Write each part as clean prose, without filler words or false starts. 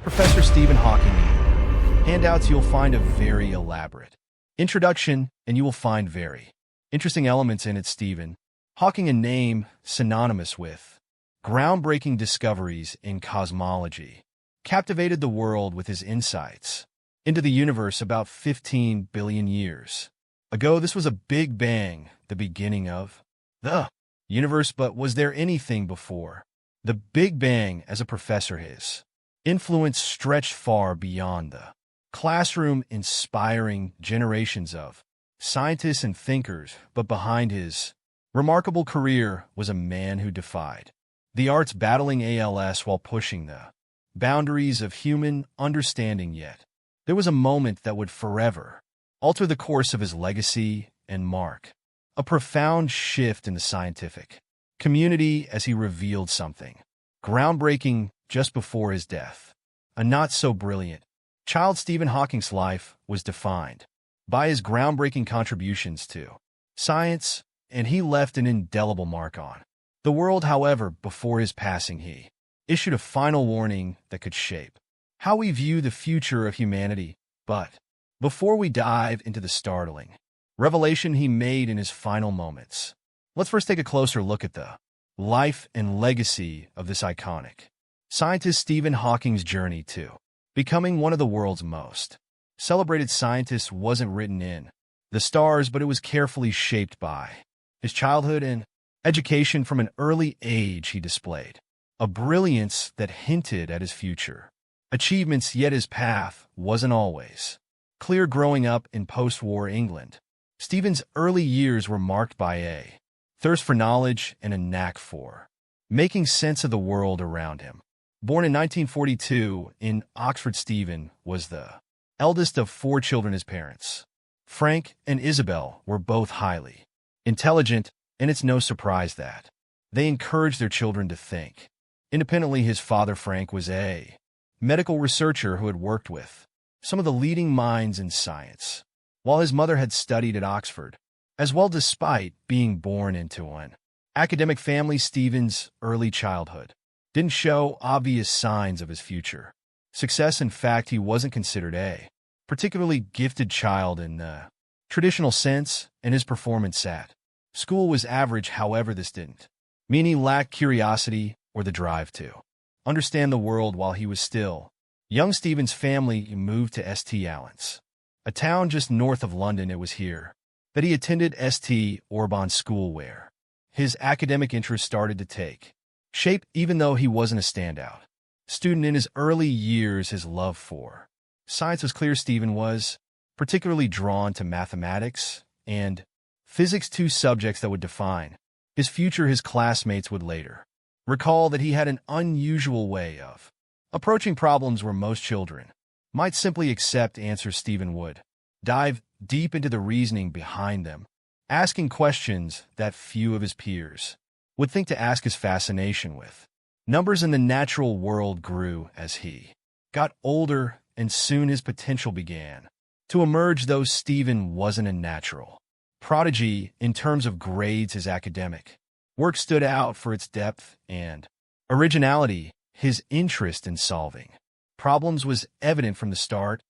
Professor Stephen Hawking. Handouts you'll find a very elaborate introduction, and you will find very interesting elements in it. Stephen Hawking, a name synonymous with groundbreaking discoveries in cosmology, captivated the world with his insights into the universe about 15 billion years ago. This was a big bang, the beginning of the universe. But was there anything before the Big Bang? As a professor, his influence stretched far beyond the classroom, inspiring generations of scientists and thinkers. But behind his remarkable career was a man who defied the arts, battling ALS while pushing the boundaries of human understanding. Yet there was a moment that would forever alter the course of his legacy and mark a profound shift in the scientific community as he revealed something groundbreaking just before his death. A not-so-brilliant child, Stephen Hawking's life was defined by his groundbreaking contributions to science, and he left an indelible mark on the world. However, before his passing, he issued a final warning that could shape how we view the future of humanity. But before we dive into the startling revelation he made in his final moments, let's first take a closer look at the life and legacy of this iconic scientist. Stephen Hawking's journey to becoming one of the world's most celebrated scientists wasn't written in the stars, but it was carefully shaped by his childhood and education. From an early age, he displayed a brilliance that hinted at his future achievements, yet his path wasn't always clear. Growing up in post-war England, Stephen's early years were marked by a thirst for knowledge and a knack for making sense of the world around him. Born in 1942 in Oxford, Stephen was the eldest of four children. His parents, Frank and Isabel, were both highly intelligent, and it's no surprise that they encouraged their children to think independently. His father, Frank, was a medical researcher who had worked with some of the leading minds in science, while his mother had studied at Oxford as well. Despite being born into an academic family, Stephen's early childhood didn't show obvious signs of his future success. In fact, he wasn't considered a particularly gifted child in the traditional sense, and his performance at school was average. However, this didn't mean he lacked curiosity or the drive to understand the world. While he was still young, Stephen's family moved to St. Albans, a town just north of London. It was here that he attended St. Albans School, where his academic interests started to take shape. Even though he wasn't a standout student in his early years, his love for science was clear. Stephen was particularly drawn to mathematics and physics, two subjects that would define his future. His classmates would later recall that he had an unusual way of approaching problems where most children might simply accept answers. Stephen would dive deep into the reasoning behind them, asking questions that few of his peers would think to ask. His fascination with numbers in the natural world grew as he got older, and soon his potential began to emerge. Though Stephen wasn't a natural prodigy in terms of grades, his academic work stood out for its depth and originality. His interest in solving problems was evident from the start,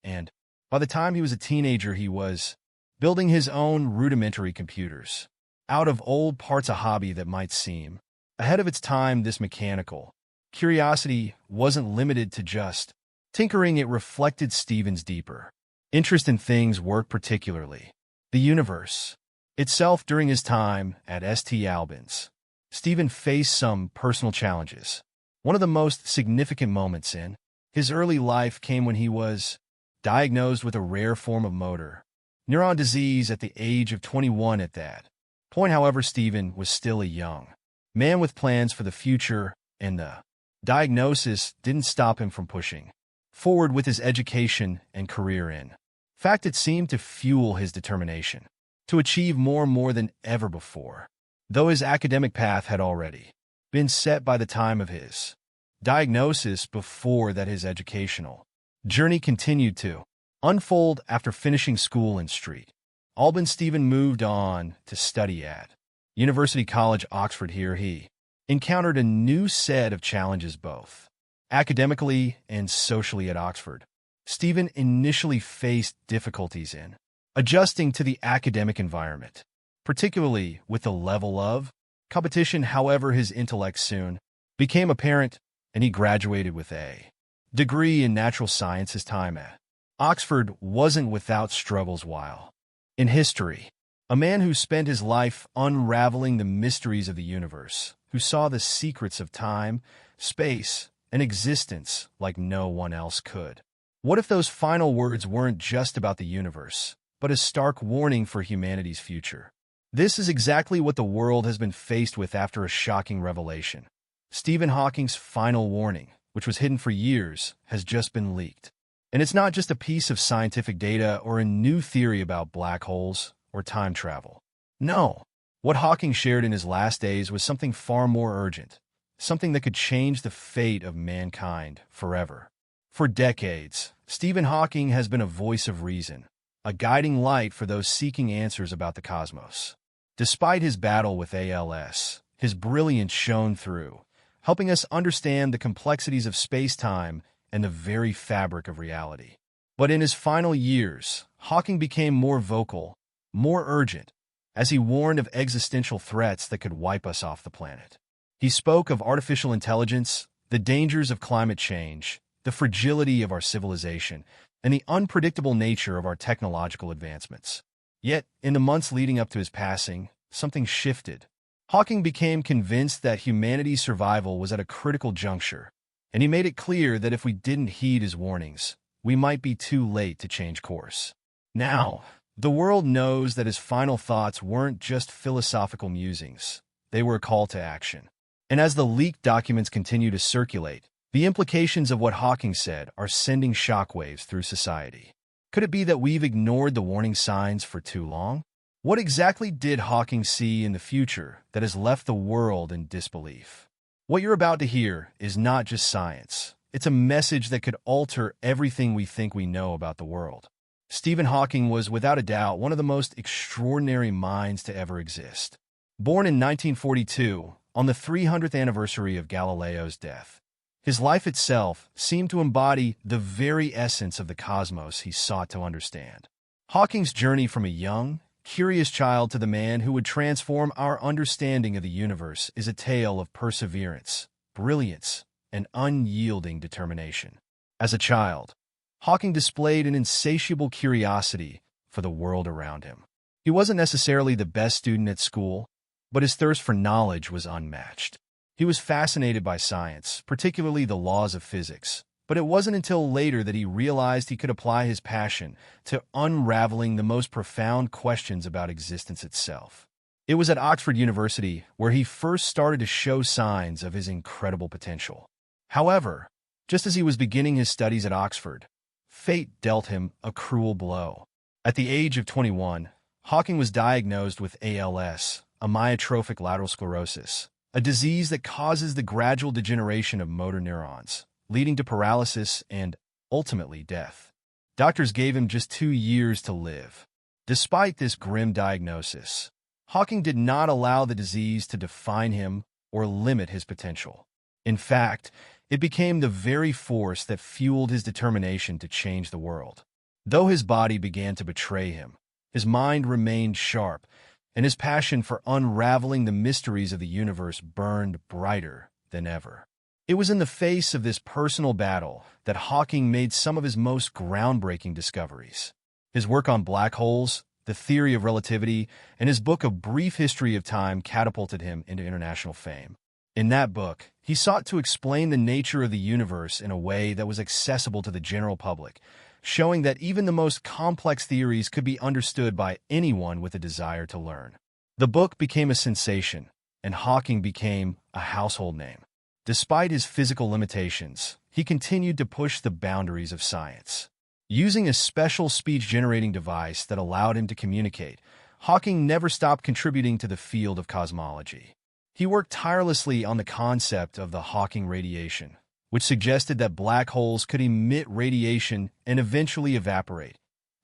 and by the time he was a teenager, he was building his own rudimentary computers out of old parts, a hobby that might seem ahead of its time. This mechanical curiosity wasn't limited to just tinkering. It reflected Stephen's deeper interest in things work, particularly the universe itself. During his time at St. Albans, Stephen faced some personal challenges. One of the most significant moments in his early life came when he was diagnosed with a rare form of motor neuron disease at the age of 21. At that point, however, Stephen was still a young man with plans for the future, and the diagnosis didn't stop him from pushing forward with his education and career. In fact, it seemed to fuel his determination to achieve more than ever before. Though his academic path had already been set by the time of his diagnosis, before that his educational journey continued to unfold. After finishing school in St. Albans, Stephen moved on to study at University College, Oxford. Here he encountered a new set of challenges, both Academically and socially at Oxford, Stephen initially faced difficulties in adjusting to the academic environment, particularly with the level of competition. However, his intellect soon became apparent, and he graduated with a degree in natural sciences. Time at Oxford wasn't without struggles. While in history, a man who spent his life unraveling the mysteries of the universe, who saw the secrets of time, space, and existence like no one else could. What if those final words weren't just about the universe, but a stark warning for humanity's future? This is exactly what the world has been faced with after a shocking revelation. Stephen Hawking's final warning, which was hidden for years, has just been leaked. And it's not just a piece of scientific data or a new theory about black holes or time travel. No, what Hawking shared in his last days was something far more urgent, something that could change the fate of mankind forever. For decades, Stephen Hawking has been a voice of reason, a guiding light for those seeking answers about the cosmos. Despite his battle with ALS, his brilliance shone through, helping us understand the complexities of space-time and the very fabric of reality. But in his final years, Hawking became more vocal, more urgent, as he warned of existential threats that could wipe us off the planet. He spoke of artificial intelligence, the dangers of climate change, the fragility of our civilization, and the unpredictable nature of our technological advancements. Yet, in the months leading up to his passing, something shifted. Hawking became convinced that humanity's survival was at a critical juncture, and he made it clear that if we didn't heed his warnings, we might be too late to change course. Now, the world knows that his final thoughts weren't just philosophical musings. They were a call to action. And as the leaked documents continue to circulate, the implications of what Hawking said are sending shockwaves through society. Could it be that we've ignored the warning signs for too long? What exactly did Hawking see in the future that has left the world in disbelief? What you're about to hear is not just science. It's a message that could alter everything we think we know about the world. Stephen Hawking was, without a doubt, one of the most extraordinary minds to ever exist. Born in 1942, on the 300th anniversary of Galileo's death, his life itself seemed to embody the very essence of the cosmos he sought to understand. Hawking's journey from a young, curious child to the man who would transform our understanding of the universe is a tale of perseverance, brilliance, and unyielding determination. As a child, Hawking displayed an insatiable curiosity for the world around him. He wasn't necessarily the best student at school, but his thirst for knowledge was unmatched. He was fascinated by science, particularly the laws of physics, but it wasn't until later that he realized he could apply his passion to unraveling the most profound questions about existence itself. It was at Oxford University where he first started to show signs of his incredible potential. However, just as he was beginning his studies at Oxford, fate dealt him a cruel blow. At the age of 21, Hawking was diagnosed with ALS, amyotrophic lateral sclerosis, a disease that causes the gradual degeneration of motor neurons, leading to paralysis and, ultimately, death. Doctors gave him just 2 years to live. Despite this grim diagnosis, Hawking did not allow the disease to define him or limit his potential. In fact, it became the very force that fueled his determination to change the world. Though his body began to betray him, his mind remained sharp, and his passion for unraveling the mysteries of the universe burned brighter than ever. It was in the face of this personal battle that Hawking made some of his most groundbreaking discoveries. His work on black holes, the theory of relativity, and his book A Brief History of Time catapulted him into international fame. In that book, he sought to explain the nature of the universe in a way that was accessible to the general public, showing that even the most complex theories could be understood by anyone with a desire to learn. The book became a sensation, and Hawking became a household name. Despite his physical limitations, he continued to push the boundaries of science. Using a special speech-generating device that allowed him to communicate, Hawking never stopped contributing to the field of cosmology. He worked tirelessly on the concept of the Hawking radiation, which suggested that black holes could emit radiation and eventually evaporate,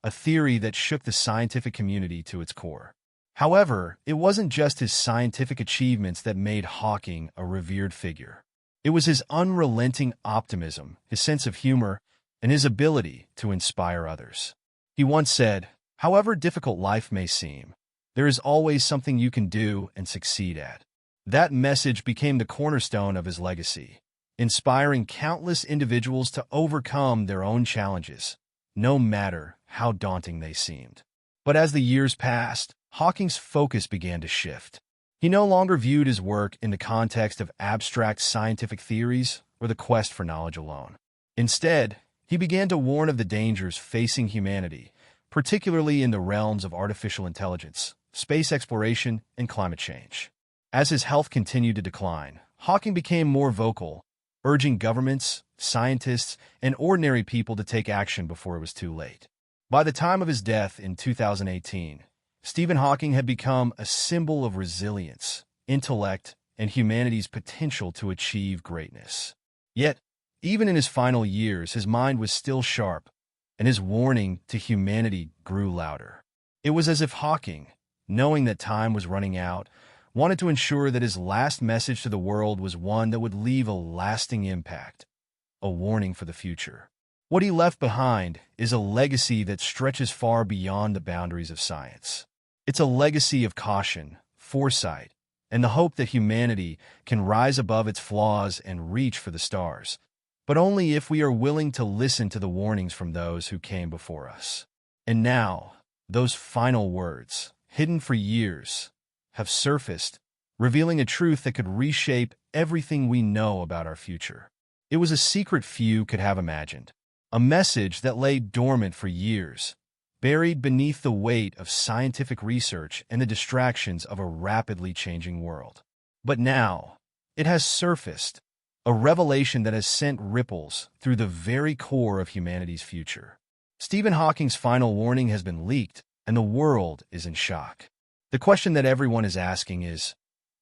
a theory that shook the scientific community to its core. However, it wasn't just his scientific achievements that made Hawking a revered figure. It was his unrelenting optimism, his sense of humor, and his ability to inspire others. He once said, "However difficult life may seem, there is always something you can do and succeed at." That message became the cornerstone of his legacy, inspiring countless individuals to overcome their own challenges, no matter how daunting they seemed. But as the years passed, Hawking's focus began to shift. He no longer viewed his work in the context of abstract scientific theories or the quest for knowledge alone. Instead, he began to warn of the dangers facing humanity, particularly in the realms of artificial intelligence, space exploration, and climate change. As his health continued to decline, Hawking became more vocal, urging governments, scientists, and ordinary people to take action before it was too late. By the time of his death in 2018, Stephen Hawking had become a symbol of resilience, intellect, and humanity's potential to achieve greatness. Yet, even in his final years, his mind was still sharp, and his warning to humanity grew louder. It was as if Hawking, knowing that time was running out, wanted to ensure that his last message to the world was one that would leave a lasting impact, a warning for the future. What he left behind is a legacy that stretches far beyond the boundaries of science. It's a legacy of caution, foresight, and the hope that humanity can rise above its flaws and reach for the stars, but only if we are willing to listen to the warnings from those who came before us. And now, those final words, hidden for years, have surfaced, revealing a truth that could reshape everything we know about our future. It was a secret few could have imagined, a message that lay dormant for years, buried beneath the weight of scientific research and the distractions of a rapidly changing world. But now, it has surfaced, a revelation that has sent ripples through the very core of humanity's future. Stephen Hawking's final warning has been leaked, and the world is in shock. The question that everyone is asking is,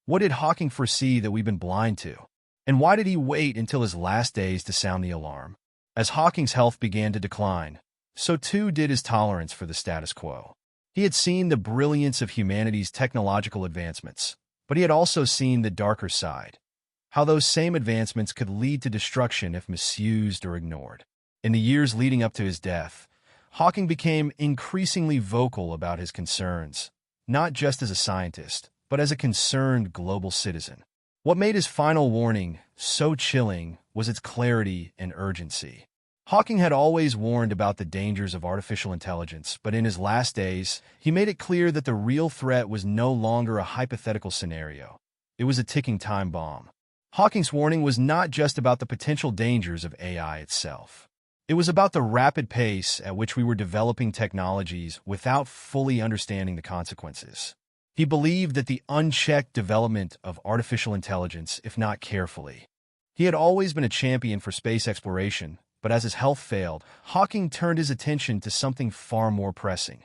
what did Hawking foresee that we've been blind to? And why did he wait until his last days to sound the alarm? As Hawking's health began to decline, so too did his tolerance for the status quo. He had seen the brilliance of humanity's technological advancements, but he had also seen the darker side, how those same advancements could lead to destruction if misused or ignored. In the years leading up to his death, Hawking became increasingly vocal about his concerns, not just as a scientist, but as a concerned global citizen. What made his final warning so chilling was its clarity and urgency. Hawking had always warned about the dangers of artificial intelligence, but in his last days, he made it clear that the real threat was no longer a hypothetical scenario. It was a ticking time bomb. Hawking's warning was not just about the potential dangers of AI itself. It was about the rapid pace at which we were developing technologies without fully understanding the consequences. He believed that the unchecked development of artificial intelligence, if not carefully. He had always been a champion for space exploration, but as his health failed, Hawking turned his attention to something far more pressing: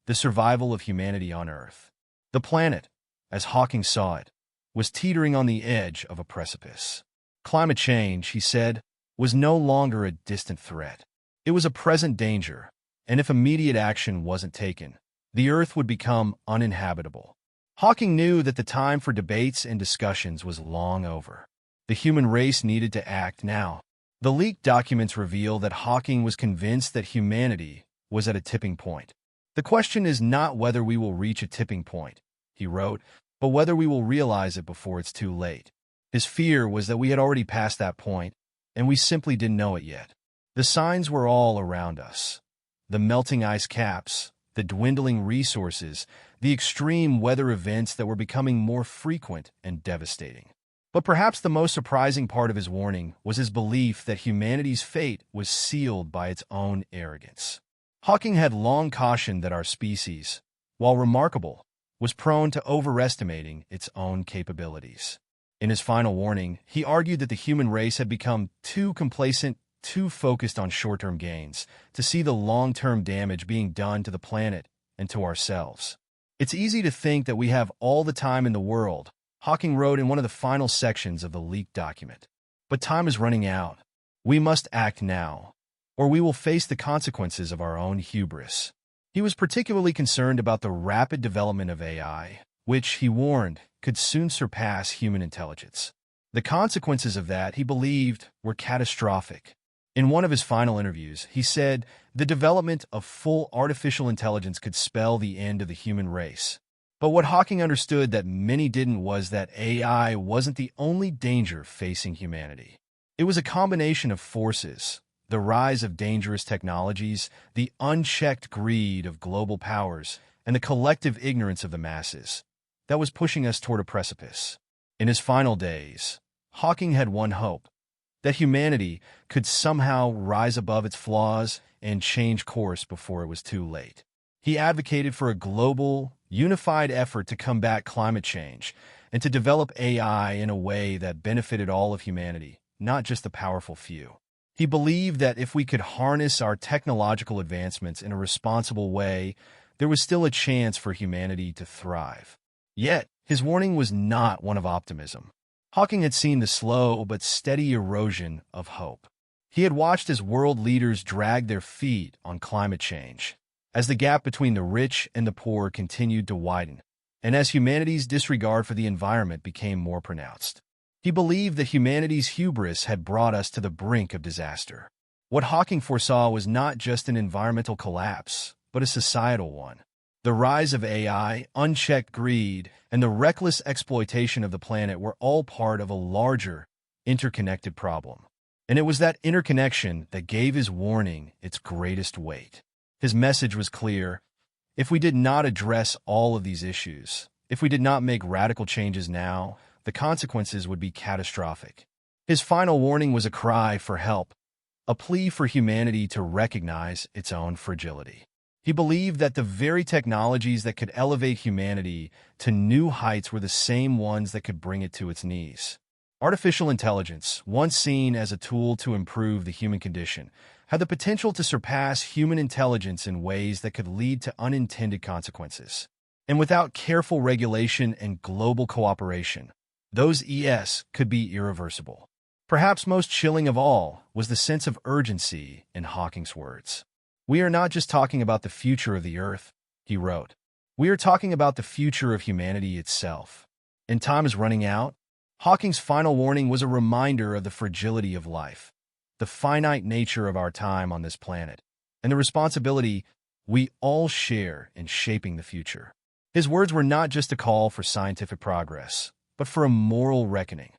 the survival of humanity on Earth. The planet, as Hawking saw it, was teetering on the edge of a precipice. Climate change, he said, was no longer a distant threat. It was a present danger, and if immediate action wasn't taken, the Earth would become uninhabitable. Hawking knew that the time for debates and discussions was long over. The human race needed to act now. The leaked documents reveal that Hawking was convinced that humanity was at a tipping point. "The question is not whether we will reach a tipping point," he wrote, "but whether we will realize it before it's too late." His fear was that we had already passed that point, and we simply didn't know it yet. The signs were all around us. The melting ice caps, the dwindling resources, the extreme weather events that were becoming more frequent and devastating. But perhaps the most surprising part of his warning was his belief that humanity's fate was sealed by its own arrogance. Hawking had long cautioned that our species, while remarkable, was prone to overestimating its own capabilities. In his final warning, he argued that the human race had become too complacent, too focused on short-term gains, to see the long-term damage being done to the planet and to ourselves. "It's easy to think that we have all the time in the world," Hawking wrote in one of the final sections of the leaked document. "But time is running out. We must act now, or we will face the consequences of our own hubris." He was particularly concerned about the rapid development of AI, which, he warned, could soon surpass human intelligence. The consequences of that, he believed, were catastrophic. In one of his final interviews, he said the development of full artificial intelligence could spell the end of the human race. But what Hawking understood that many didn't was that AI wasn't the only danger facing humanity. It was a combination of forces: the rise of dangerous technologies, the unchecked greed of global powers, and the collective ignorance of the masses that was pushing us toward a precipice. In his final days, Hawking had one hope: that humanity could somehow rise above its flaws and change course before it was too late. He advocated for a global, unified effort to combat climate change and to develop AI in a way that benefited all of humanity, not just the powerful few. He believed that if we could harness our technological advancements in a responsible way, there was still a chance for humanity to thrive. Yet, his warning was not one of optimism. Hawking had seen the slow but steady erosion of hope. He had watched as world leaders drag their feet on climate change, as the gap between the rich and the poor continued to widen, and as humanity's disregard for the environment became more pronounced. He believed that humanity's hubris had brought us to the brink of disaster. What Hawking foresaw was not just an environmental collapse, but a societal one. The rise of AI, unchecked greed, and the reckless exploitation of the planet were all part of a larger, interconnected problem. And it was that interconnection that gave his warning its greatest weight. His message was clear: if we did not address all of these issues, if we did not make radical changes now, the consequences would be catastrophic. His final warning was a cry for help, a plea for humanity to recognize its own fragility. He believed that the very technologies that could elevate humanity to new heights were the same ones that could bring it to its knees. Artificial intelligence, once seen as a tool to improve the human condition, had the potential to surpass human intelligence in ways that could lead to unintended consequences. And without careful regulation and global cooperation, those ES could be irreversible. Perhaps most chilling of all was the sense of urgency in Hawking's words. "We are not just talking about the future of the Earth," he wrote. "We are talking about the future of humanity itself. And time is running out." Hawking's final warning was a reminder of the fragility of life, the finite nature of our time on this planet, and the responsibility we all share in shaping the future. His words were not just a call for scientific progress, but for a moral reckoning,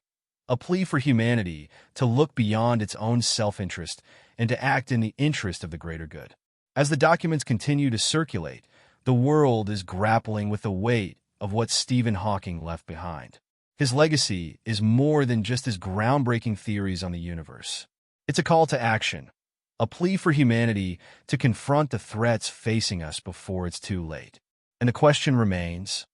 a plea for humanity to look beyond its own self-interest and to act in the interest of the greater good. As the documents continue to circulate, the world is grappling with the weight of what Stephen Hawking left behind. His legacy is more than just his groundbreaking theories on the universe. It's a call to action, a plea for humanity to confront the threats facing us before it's too late. And the question remains,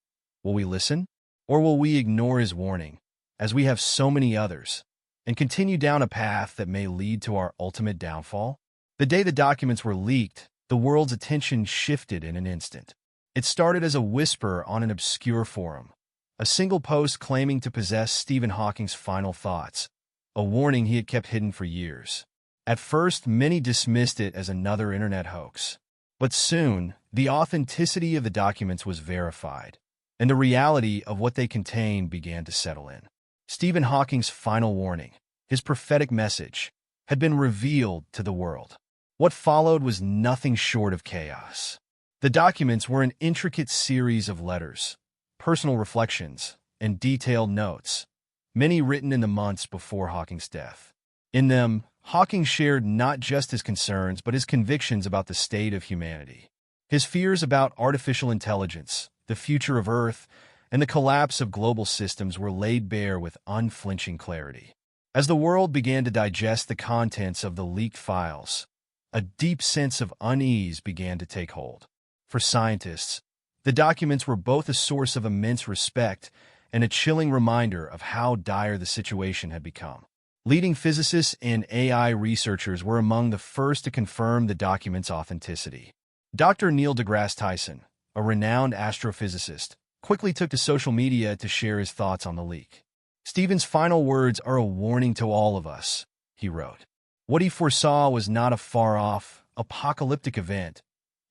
will we listen, or will we ignore his warning, as we have so many others, and continue down a path that may lead to our ultimate downfall? The day the documents were leaked, the world's attention shifted in an instant. It started as a whisper on an obscure forum, a single post claiming to possess Stephen Hawking's final thoughts, a warning he had kept hidden for years. At first, many dismissed it as another internet hoax. But soon, the authenticity of the documents was verified, and the reality of what they contained began to settle in. Stephen Hawking's final warning, his prophetic message, had been revealed to the world. What followed was nothing short of chaos. The documents were an intricate series of letters, personal reflections, and detailed notes, many written in the months before Hawking's death. In them, Hawking shared not just his concerns but his convictions about the state of humanity. His fears about artificial intelligence, the future of Earth, and the collapse of global systems were laid bare with unflinching clarity. As the world began to digest the contents of the leaked files, a deep sense of unease began to take hold. For scientists, the documents were both a source of immense respect and a chilling reminder of how dire the situation had become. Leading physicists and AI researchers were among the first to confirm the documents' authenticity. Dr. Neil deGrasse Tyson, a renowned astrophysicist, quickly took to social media to share his thoughts on the leak. Stephen's final words are a warning to all of us, he wrote. What he foresaw was not a far-off, apocalyptic event.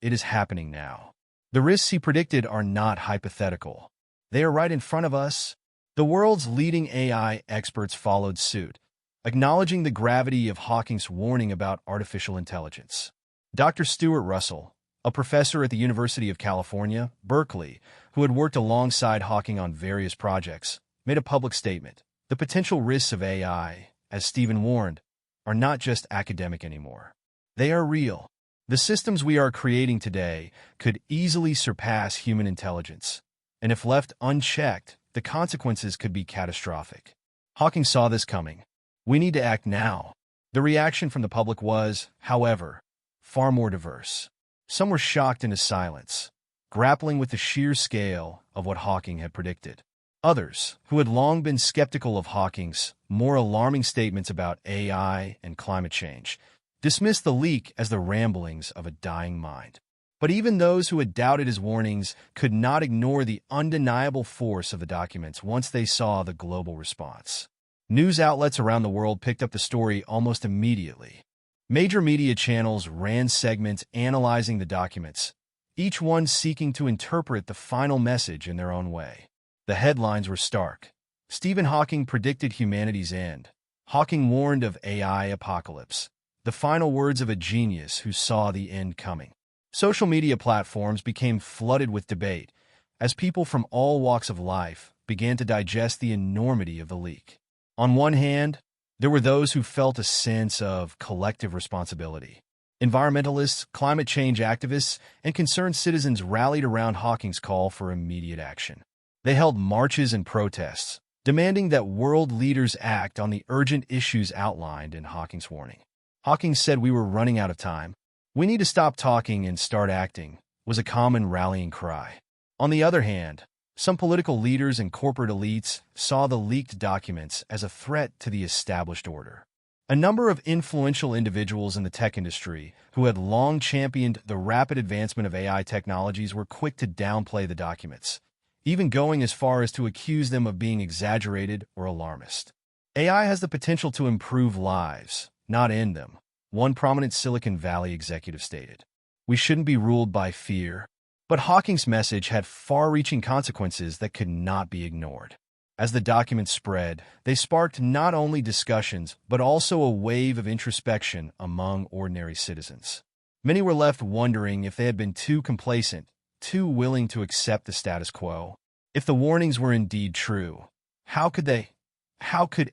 It is happening now. The risks he predicted are not hypothetical. They are right in front of us. The world's leading AI experts followed suit, acknowledging the gravity of Hawking's warning about artificial intelligence. Dr. Stuart Russell, a professor at the University of California, Berkeley, who had worked alongside Hawking on various projects, made a public statement. The potential risks of AI, as Stephen warned, are not just academic anymore. They are real. The systems we are creating today could easily surpass human intelligence, and if left unchecked, the consequences could be catastrophic. Hawking saw this coming. We need to act now. The reaction from the public was, however, far more diverse. Some were shocked into silence, grappling with the sheer scale of what Hawking had predicted. Others, who had long been skeptical of Hawking's more alarming statements about AI and climate change, dismissed the leak as the ramblings of a dying mind. But even those who had doubted his warnings could not ignore the undeniable force of the documents once they saw the global response. News outlets around the world picked up the story almost immediately. Major media channels ran segments analyzing the documents, each one seeking to interpret the final message in their own way. The headlines were stark. Stephen Hawking predicted humanity's end. Hawking warned of AI apocalypse, the final words of a genius who saw the end coming. Social media platforms became flooded with debate as people from all walks of life began to digest the enormity of the leak. On one hand, there were those who felt a sense of collective responsibility. Environmentalists, climate change activists, and concerned citizens rallied around Hawking's call for immediate action. They held marches and protests, demanding that world leaders act on the urgent issues outlined in Hawking's warning. Hawking said we were running out of time. We need to stop talking and start acting, was a common rallying cry. On the other hand, some political leaders and corporate elites saw the leaked documents as a threat to the established order. A number of influential individuals in the tech industry who had long championed the rapid advancement of AI technologies were quick to downplay the documents, even going as far as to accuse them of being exaggerated or alarmist. AI has the potential to improve lives, not end them, one prominent Silicon Valley executive stated. We shouldn't be ruled by fear. But Hawking's message had far-reaching consequences that could not be ignored. As the documents spread, they sparked not only discussions, but also a wave of introspection among ordinary citizens. Many were left wondering if they had been too complacent, too willing to accept the status quo. If the warnings were indeed true, how could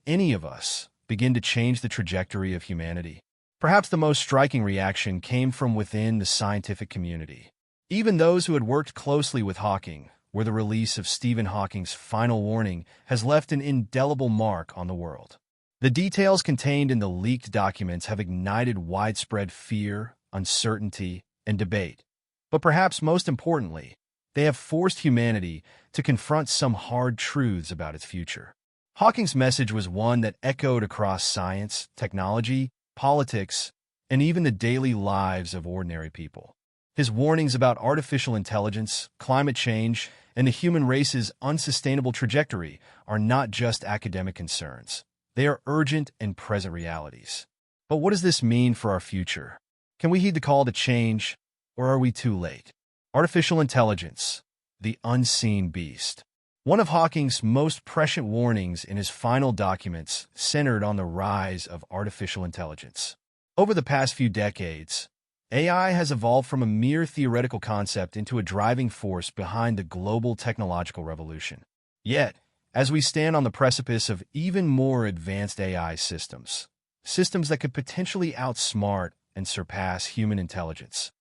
any of us begin to change the trajectory of humanity? Perhaps the most striking reaction came from within the scientific community. Even those who had worked closely with Hawking, where the release of Stephen Hawking's final warning has left an indelible mark on the world. The details contained in the leaked documents have ignited widespread fear, uncertainty, and debate. But perhaps most importantly, they have forced humanity to confront some hard truths about its future. Hawking's message was one that echoed across science, technology, politics, and even the daily lives of ordinary people. His warnings about artificial intelligence, climate change, and the human race's unsustainable trajectory are not just academic concerns. They are urgent and present realities. But what does this mean for our future? Can we heed the call to change, or are we too late? Artificial intelligence, the unseen beast. One of Hawking's most prescient warnings in his final documents centered on the rise of artificial intelligence. Over the past few decades, AI has evolved from a mere theoretical concept into a driving force behind the global technological revolution. Yet, as we stand on the precipice of even more advanced AI systems that could potentially outsmart and surpass human intelligence,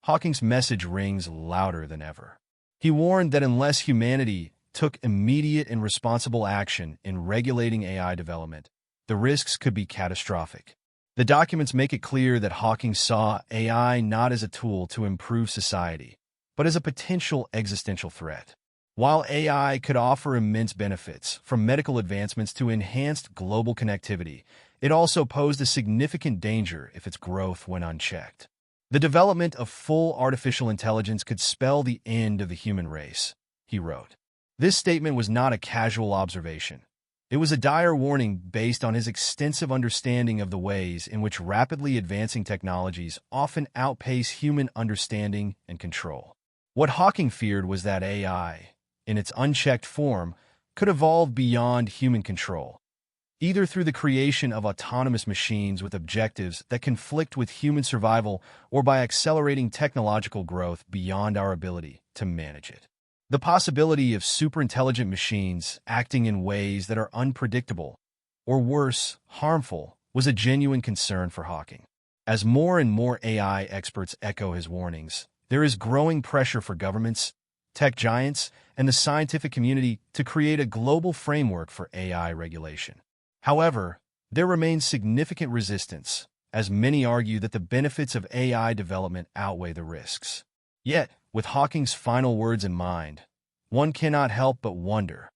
Hawking's message rings louder than ever. He warned that unless humanity took immediate and responsible action in regulating AI development, the risks could be catastrophic. The documents make it clear that Hawking saw AI not as a tool to improve society, but as a potential existential threat. While AI could offer immense benefits, from medical advancements to enhanced global connectivity, it also posed a significant danger if its growth went unchecked. The development of full artificial intelligence could spell the end of the human race, he wrote. This statement was not a casual observation. It was a dire warning based on his extensive understanding of the ways in which rapidly advancing technologies often outpace human understanding and control. What Hawking feared was that AI, in its unchecked form, could evolve beyond human control, either through the creation of autonomous machines with objectives that conflict with human survival or by accelerating technological growth beyond our ability to manage it. The possibility of superintelligent machines acting in ways that are unpredictable, or worse, harmful, was a genuine concern for Hawking. As more and more AI experts echo his warnings, there is growing pressure for governments, tech giants, and the scientific community to create a global framework for AI regulation. However, there remains significant resistance, as many argue that the benefits of AI development outweigh the risks. Yet, with Hawking's final words in mind, one cannot help but wonder,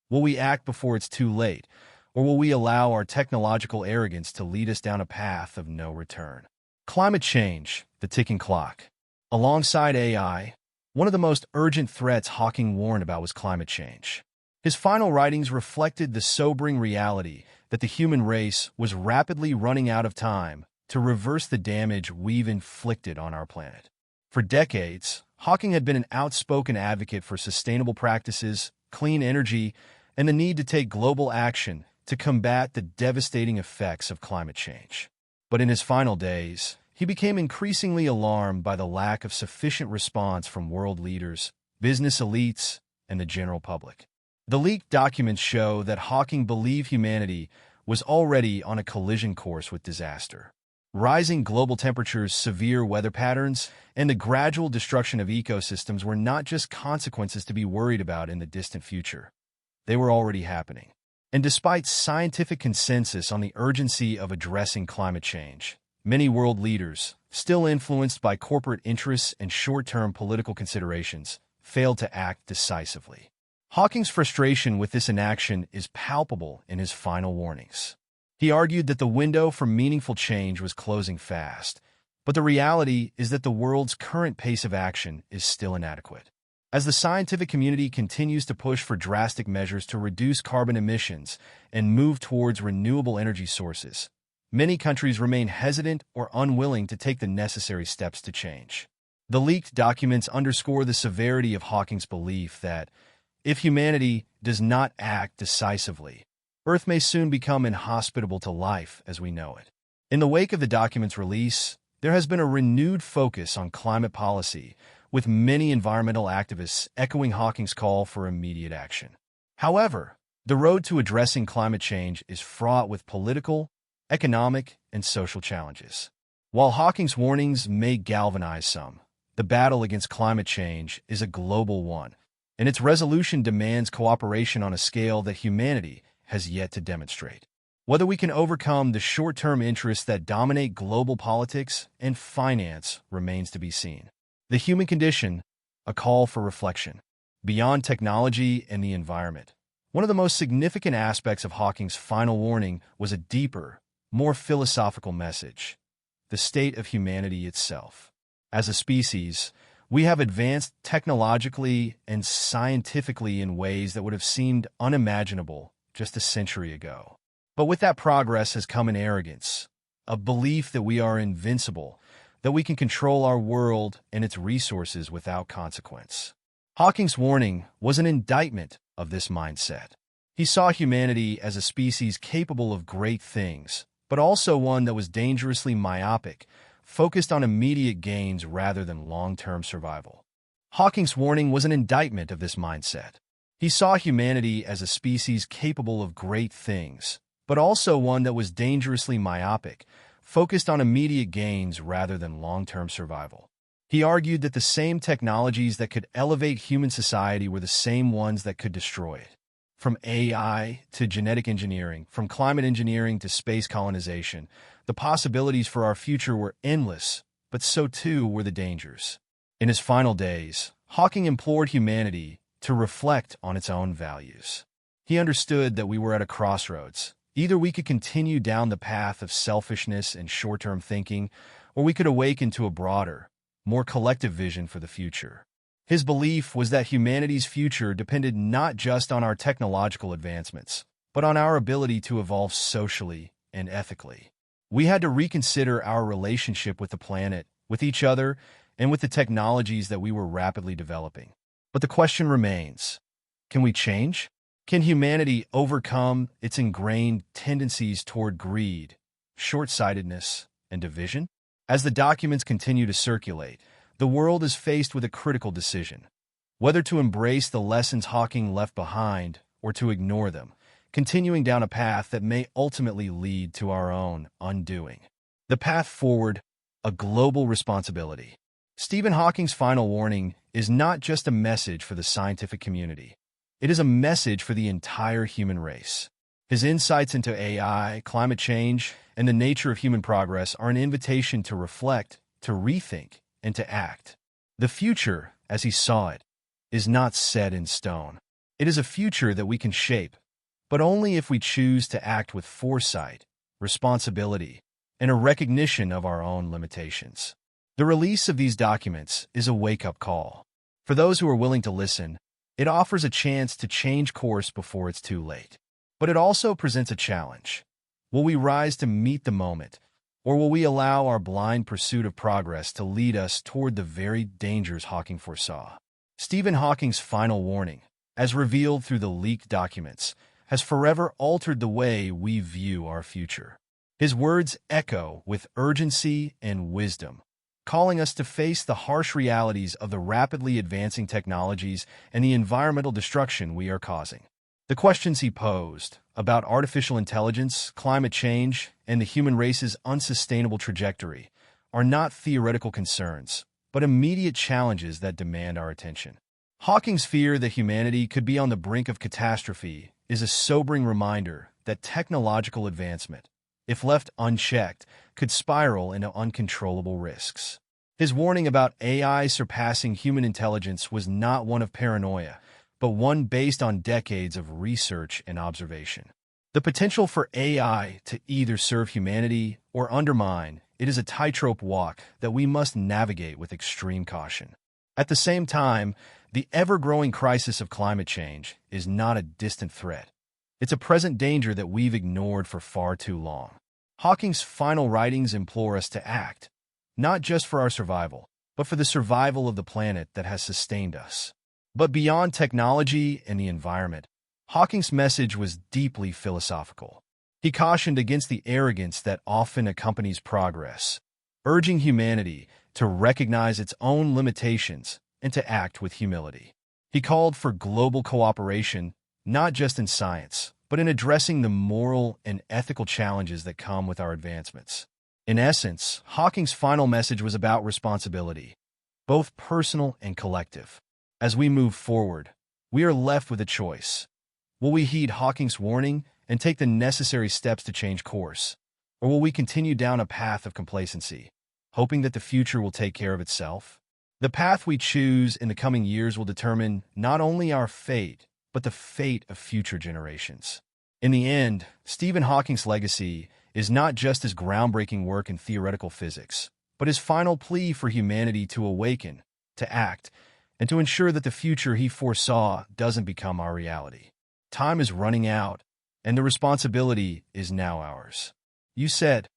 will we act before it's too late, or will we allow our technological arrogance to lead us down a path of no return? Climate change, the ticking clock. Alongside AI, one of the most urgent threats Hawking warned about was climate change. His final writings reflected the sobering reality that the human race was rapidly running out of time to reverse the damage we've inflicted on our planet. For decades, Hawking had been an outspoken advocate for sustainable practices, clean energy, and the need to take global action to combat the devastating effects of climate change. But in his final days, he became increasingly alarmed by the lack of sufficient response from world leaders, business elites, and the general public. The leaked documents show that Hawking believed humanity was already on a collision course with disaster. Rising global temperatures, severe weather patterns, and the gradual destruction of ecosystems were not just consequences to be worried about in the distant future. They were already happening. And despite scientific consensus on the urgency of addressing climate change, many world leaders, still influenced by corporate interests and short-term political considerations, failed to act decisively. Hawking's frustration with this inaction is palpable in his final warnings. He argued that the window for meaningful change was closing fast, but the reality is that the world's current pace of action is still inadequate. As the scientific community continues to push for drastic measures to reduce carbon emissions and move towards renewable energy sources, many countries remain hesitant or unwilling to take the necessary steps to change. The leaked documents underscore the severity of Hawking's belief that, if humanity does not act decisively, Earth may soon become inhospitable to life as we know it. In the wake of the document's release, there has been a renewed focus on climate policy, with many environmental activists echoing Hawking's call for immediate action. However, the road to addressing climate change is fraught with political, economic, and social challenges. While Hawking's warnings may galvanize some, the battle against climate change is a global one, and its resolution demands cooperation on a scale that humanity has yet to demonstrate. Whether we can overcome the short-term interests that dominate global politics and finance remains to be seen. The human condition, a call for reflection. Beyond technology and the environment, one of the most significant aspects of Hawking's final warning was a deeper, more philosophical message: the state of humanity itself. As a species, we have advanced technologically and scientifically in ways that would have seemed unimaginable just a century ago. But with that progress has come an arrogance, a belief that we are invincible, that we can control our world and its resources without consequence. Hawking's warning was an indictment of this mindset. He saw humanity as a species capable of great things, but also one that was dangerously myopic, focused on immediate gains rather than long-term survival. Hawking's warning was an indictment of this mindset. He saw humanity as a species capable of great things, but also one that was dangerously myopic, focused on immediate gains rather than long-term survival. He argued that the same technologies that could elevate human society were the same ones that could destroy it. From AI to genetic engineering, from climate engineering to space colonization, the possibilities for our future were endless, but so too were the dangers. In his final days, Hawking implored humanity to reflect on its own values. He understood that we were at a crossroads. Either we could continue down the path of selfishness and short-term thinking, or we could awaken to a broader, more collective vision for the future. His belief was that humanity's future depended not just on our technological advancements, but on our ability to evolve socially and ethically. We had to reconsider our relationship with the planet, with each other, and with the technologies that we were rapidly developing. But the question remains, can we change? Can humanity overcome its ingrained tendencies toward greed, short-sightedness, and division? As the documents continue to circulate, the world is faced with a critical decision: whether to embrace the lessons Hawking left behind or to ignore them, continuing down a path that may ultimately lead to our own undoing. The path forward, a global responsibility. Stephen Hawking's final warning is not just a message for the scientific community. It is a message for the entire human race. His insights into AI, climate change, and the nature of human progress are an invitation to reflect, to rethink, and to act. The future, as he saw it, is not set in stone. It is a future that we can shape, but only if we choose to act with foresight, responsibility, and a recognition of our own limitations. The release of these documents is a wake-up call. For those who are willing to listen, it offers a chance to change course before it's too late. But it also presents a challenge. Will we rise to meet the moment, or will we allow our blind pursuit of progress to lead us toward the very dangers Hawking foresaw? Stephen Hawking's final warning, as revealed through the leaked documents, has forever altered the way we view our future. His words echo with urgency and wisdom, calling us to face the harsh realities of the rapidly advancing technologies and the environmental destruction we are causing. The questions he posed about artificial intelligence, climate change, and the human race's unsustainable trajectory are not theoretical concerns, but immediate challenges that demand our attention. Hawking's fear that humanity could be on the brink of catastrophe is a sobering reminder that technological advancement, if left unchecked, could spiral into uncontrollable risks. His warning about AI surpassing human intelligence was not one of paranoia, but one based on decades of research and observation. The potential for AI to either serve humanity or undermine it is a tightrope walk that we must navigate with extreme caution. At the same time, the ever-growing crisis of climate change is not a distant threat. It's a present danger that we've ignored for far too long. Hawking's final writings implore us to act, not just for our survival, but for the survival of the planet that has sustained us. But beyond technology and the environment, Hawking's message was deeply philosophical. He cautioned against the arrogance that often accompanies progress, urging humanity to recognize its own limitations and to act with humility. He called for global cooperation, not just in science, but in addressing the moral and ethical challenges that come with our advancements. In essence, Hawking's final message was about responsibility, both personal and collective. As we move forward, we are left with a choice. Will we heed Hawking's warning and take the necessary steps to change course? Or will we continue down a path of complacency, hoping that the future will take care of itself? The path we choose in the coming years will determine not only our fate, but the fate of future generations. In the end, Stephen Hawking's legacy is not just his groundbreaking work in theoretical physics, but his final plea for humanity to awaken, to act, and to ensure that the future he foresaw doesn't become our reality. Time is running out, and the responsibility is now ours. You said,